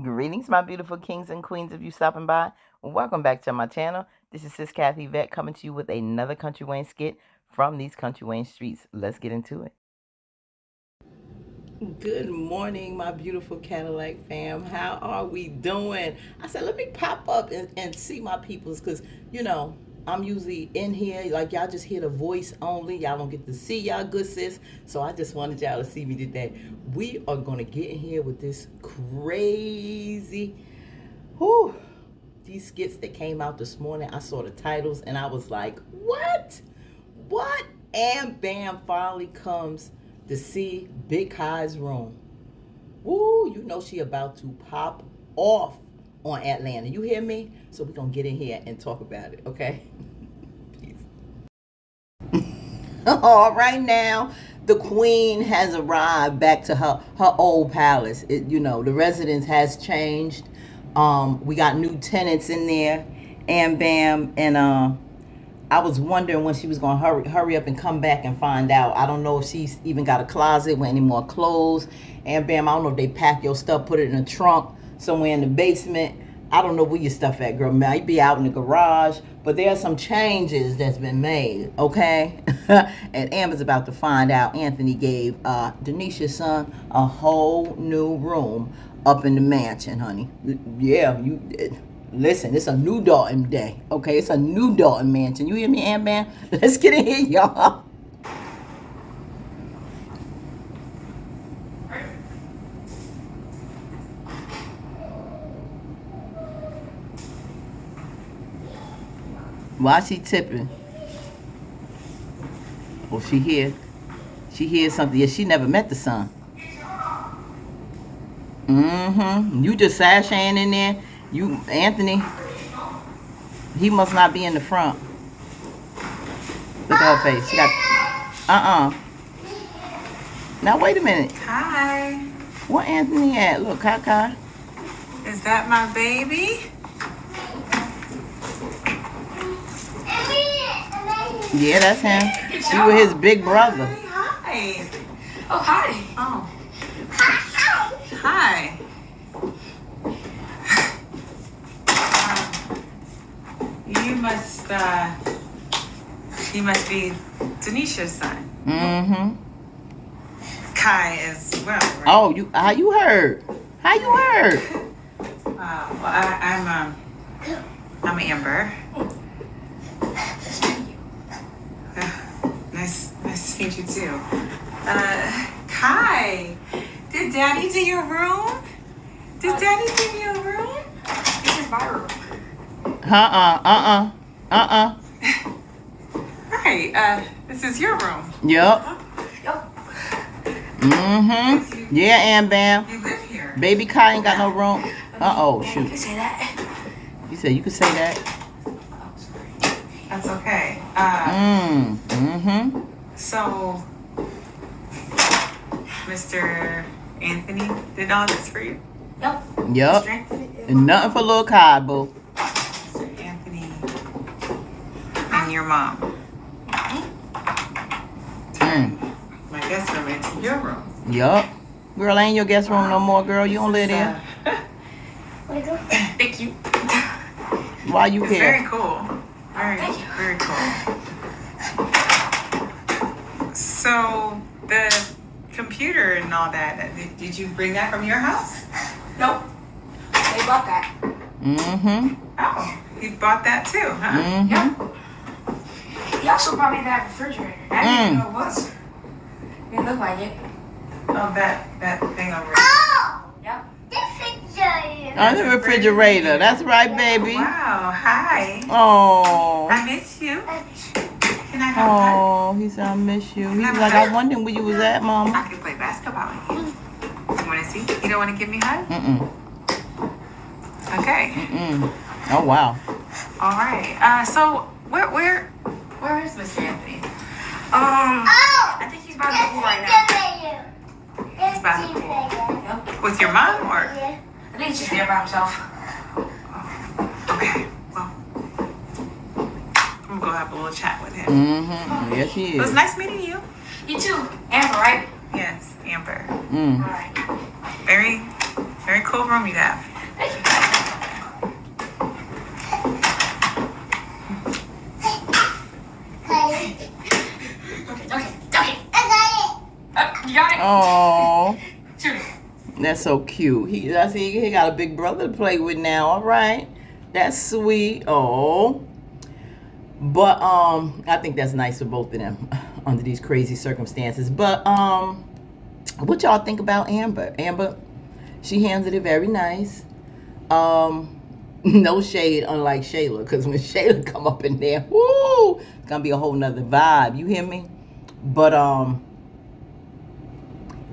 Greetings, my beautiful kings and queens of you stopping by. Welcome back to my channel. This is Sis Kathy Vet coming to you with another Country Wayne skit from these Country Wayne streets. Let's get into it. Good morning, my beautiful Cadillac fam. How are we doing? I said, let me pop up and see my peoples because, I'm usually in here. Like, y'all just hear the voice only. Y'all don't get to see y'all good sis. So I just wanted y'all to see me today. We are going to get in here with this crazy, whew, these skits that came out this morning. I saw the titles and I was like, what? What? And bam, finally comes to see Big Kai's room. Woo, you know she about to pop off on Atlanta. You hear me? So we're going to get in here and talk about it, okay? All right, now the queen has arrived back to her old palace. The residence has changed. We got new tenants in there, and bam, and I was wondering when she was gonna hurry up and come back and find out. I don't know if she's even got a closet with any more clothes. And bam, I don't know if they pack your stuff, put it in a trunk somewhere in the basement. I don't know where your stuff at, girl. Might be out in the garage, but there are some changes that's been made, okay? And Amber's about to find out. Anthony gave Denisha's son a whole new room up in the mansion, honey. Yeah, you did. Listen, it's a new Dalton day, okay? It's a new Dalton mansion. You hear me, Ant-Man? Let's get in here, y'all. Why she tipping? Oh, she here. She hears something. Yeah, she never met the son. You just sashaying in there. You, Anthony, he must not be in the front. Look at her face. She got, Now, wait a minute. Hi. Where Anthony at? Look, Kaka. Is that my baby? Yeah, that's him. She was his big brother. Hi. Oh, hi. Oh. Hi. You must be Denisha's son. Kai as well, right? Oh, how you heard? How you heard? Well, I'm Amber. Nice to meet you too. Kai, did Daddy do your room? Did Daddy do your room? This is my room. Right, this is your room. Yep. Yeah, and bam. You live here. Baby Kai ain't got no room. Shoot. You can say that. You said you could say that. That's okay. So, Mr. Anthony did all this for you? Yep. And nothing for little Kai, boo. Mr. Anthony and your mom. My guest room into your room. Yup. Girl, ain't your guest room no more, girl. You don't live there. Thank you. Why you It's care? very cool. Very cool. So, the computer and all that, did you bring that from your house? Nope. They bought that. Oh, you bought that too, huh? Yep. He also brought me that refrigerator. I didn't even know what it was. It didn't look like it. Oh, that thing over Yep. On the refrigerator. That's right, baby. Wow, hi. Oh. I miss you. Can I have a hug? Oh, he said I miss you. He was like, I wondered where you was at, Mama. I can play basketball with you. You want to see? You don't want to give me a hug? Okay. Oh, wow. All right. So where is Mr. Anthony? I think he's by the pool right now. He's by the pool. Yep. With your mom or? I think he's just there by himself. Okay. Well, I'm gonna go have a little chat with him. Yes, he It was is. nice meeting you. You too. Amber, right? Yes, Amber. All right. Very, very cool room you have. Oh, Jimmy. that's so cute. I see he got a big brother to play with now. All right, that's sweet. Oh, but I think that's nice for both of them under these crazy circumstances. But what y'all think about Amber? Amber, she handled it very nice. No shade, unlike Shayla, because when Shayla come up in there, woo, it's gonna be a whole nother vibe. You hear me? But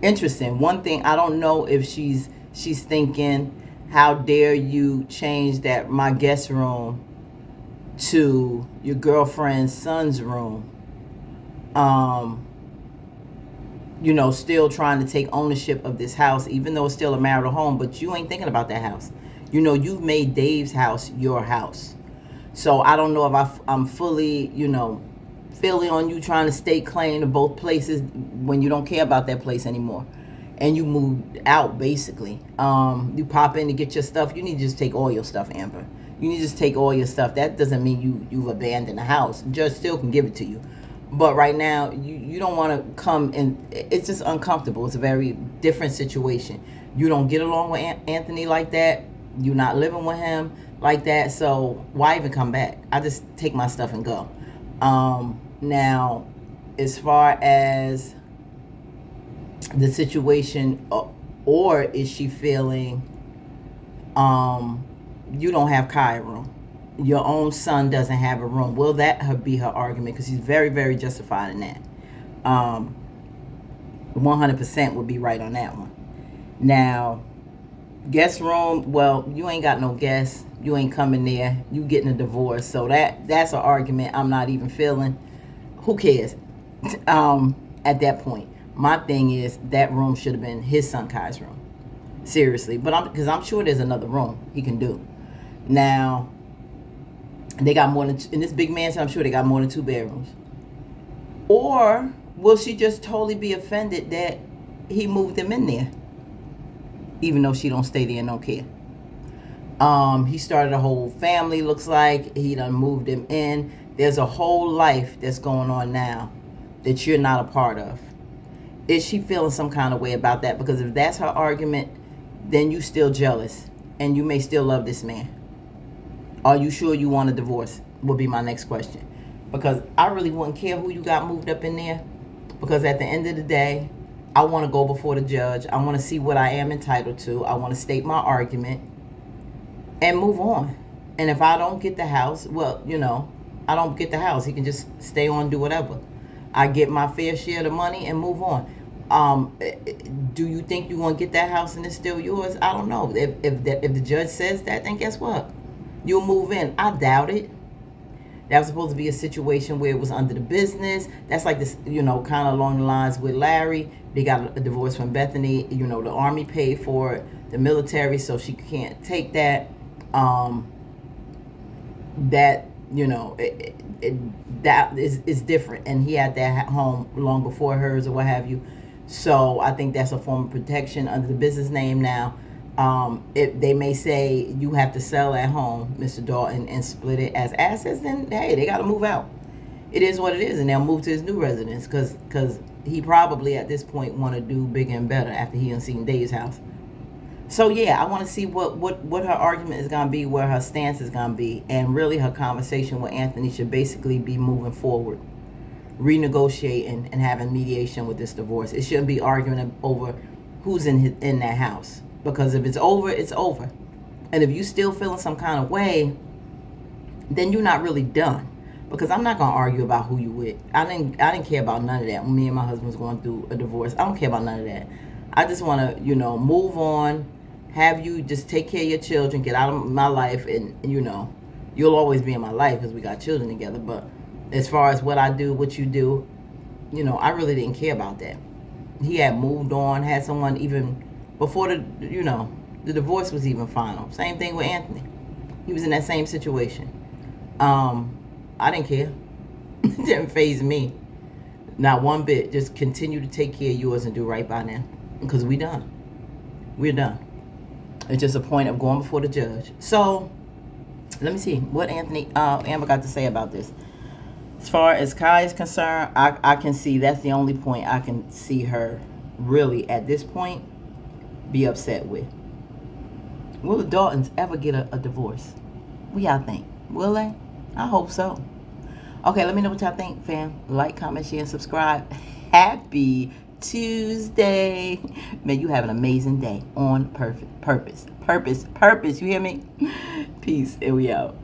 interesting. One thing, I don't know if she's thinking, how dare you change that my guest room to your girlfriend's son's room? You know, still trying to take ownership of this house, even though it's still a marital home, but you ain't thinking about that house. You know, you've made Dave's house your house. So I don't know if I'm fully, you know, feeling on you trying to stake claim to both places when you don't care about that place anymore. And you moved out, basically. You pop in to get your stuff. You need to just take all your stuff, Amber. You need to just take all your stuff. That doesn't mean you've abandoned the house. The judge still can give it to you. But right now, you don't want to come and it's just uncomfortable. It's a very different situation. You don't get along with Anthony like that. You're not living with him like that. So why even come back? I just take my stuff and go. Now, as far as the situation, or is she feeling you don't have Kai room? Your own son doesn't have a room. Will that be her argument? Because she's very, very justified in that. 100% would be right on that one. Now, guest room, well, you ain't got no guests. You ain't coming there. You getting a divorce. So that's an argument I'm not even feeling. Who cares? At that point. My thing is that room should have been his son Kai's room. Seriously. But because I'm sure there's another room he can do. Now, they got more than, in this big mansion, I'm sure they got more than 2 bedrooms. Or will she just totally be offended that he moved them in there? Even though she don't stay there and don't care. He started a whole family, looks like. He done moved them in. There's a whole life that's going on now that you're not a part of. Is she feeling some kind of way about that? Because if that's her argument, then you still jealous. And you may still love this man. Are you sure you want a divorce? Would be my next question. Because I really wouldn't care who you got moved up in there. Because at the end of the day, I want to go before the judge. I want to see what I am entitled to. I want to state my argument and move on. And if I don't get the house, well, you know, I don't get the house. He can just stay on, do whatever. I get my fair share of the money and move on. Do you think you're going to get that house and it's still yours? I don't know. If the judge says that, then guess what? You'll move in. I doubt it. That was supposed to be a situation where it was under the business. That's like this, you know, kind of along the lines with Larry. They got a divorce from Bethany. You know, the Army paid for it, the military, so she can't take that. That, you know, that is different. And he had that home long before hers or what have you. So I think that's a form of protection under the business name now. If they may say you have to sell at home, Mr. Dalton, and split it as assets, then hey, they got to move out. It is what it is, and they'll move to his new residence because he probably at this point want to do bigger and better after he done seen Dave's house. So yeah, I want to see what her argument is gonna be, where her stance is gonna be, and really her conversation with Anthony should basically be moving forward, renegotiating and having mediation with this divorce. It shouldn't be arguing over who's in that house. Because if it's over, it's over. And if you still feeling some kind of way, then you're not really done. Because I'm not gonna argue about who you with. I didn't care about none of that when me and my husband was going through a divorce. I don't care about none of that. I just want to, you know, move on, have you just take care of your children, get out of my life, and you know, you'll always be in my life because we got children together. But as far as what I do, what you do, you know, I really didn't care about that. He had moved on, had someone even before the divorce was even final. Same thing with Anthony. He was in that same situation. I didn't care. It didn't faze me. Not one bit. Just continue to take care of yours and do right by them. Because we're done. We're done. It's just a point of going before the judge. So, let me see what Amber got to say about this. As far as Kai is concerned, I can see that's the only point I can see her really at this point be upset with. Will the Daltons ever get a divorce? What y'all think? Will they? I hope so. Okay, let me know what y'all think, fam. Like, comment, share, and subscribe. Happy Tuesday. May you have an amazing day on purpose. You hear me? Peace, and we out.